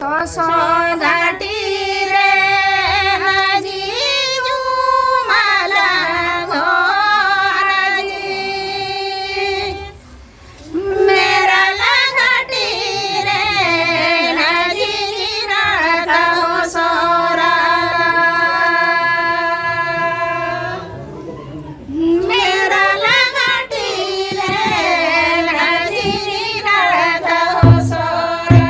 So घाटी रे हजीजू मला घोरजी मेरा घाटी रे हजीजी राधा हो सोरा मेरा घाटी रे हजीजी राधा हो सोरा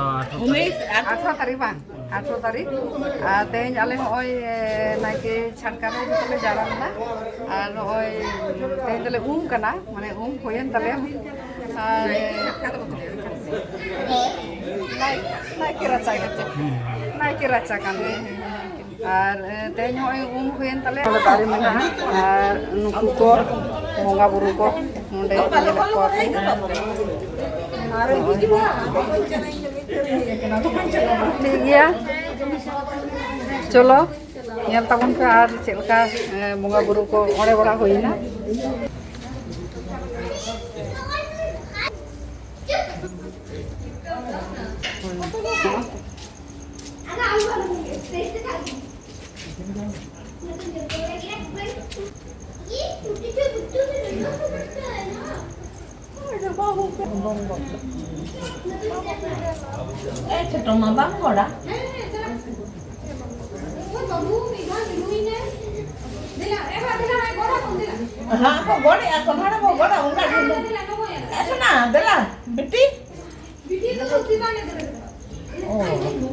18 tarik bang, 18 tarik. Tehnya ale hoy naik छटकारे जोतले जाड़ा ना और होय tehnya tele kana mane hoyen tale naik raca gitu, naik raca kan. Ar tehnya hoy hoyen tale dari mana? Ar nuku ko monga buru ko nonde nyelek ko. ठीक है चलो nyel tabon pe ar cek leka bunga buru ko ore bora hoina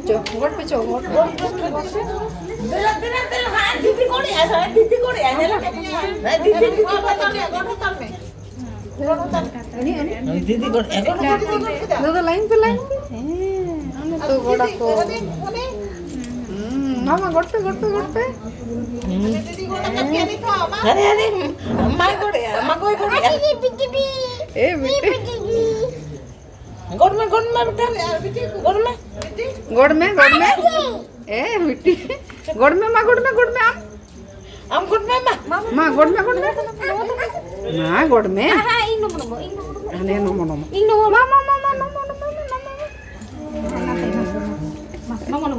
चौकट पे चौकट दादा line पे line तो गोड़ा को मामा गोड़ पे अरे अरे माय गोड़े मां कोई गोड़े ए बेटी गोड़ में ए बेटी गोड़ में मां गोड़ में आम गोड़ में मां गोड़ में ना गोड़ में हां इनो मनो मामा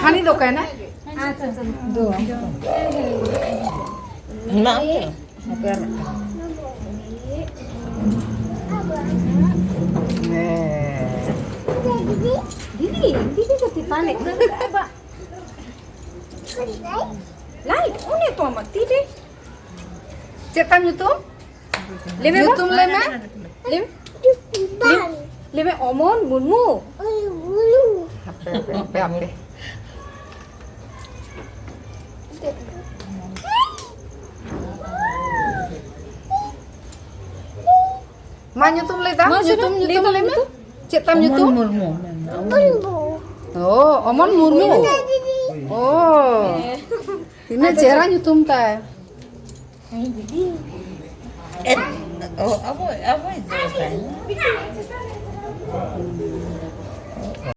हानी दो का है ना दो ना दीदी को तिपाने लाइट उन्हें तो मत दीदी चेतन YouTube YouTube ले में ओमन मुनमु पे Ma YouTube le dah, YouTube le me. Cik tam YouTube. Murmu. Oh, Omon Murmu. Oh. Ini cerah YouTube ta. Oh, apa itu?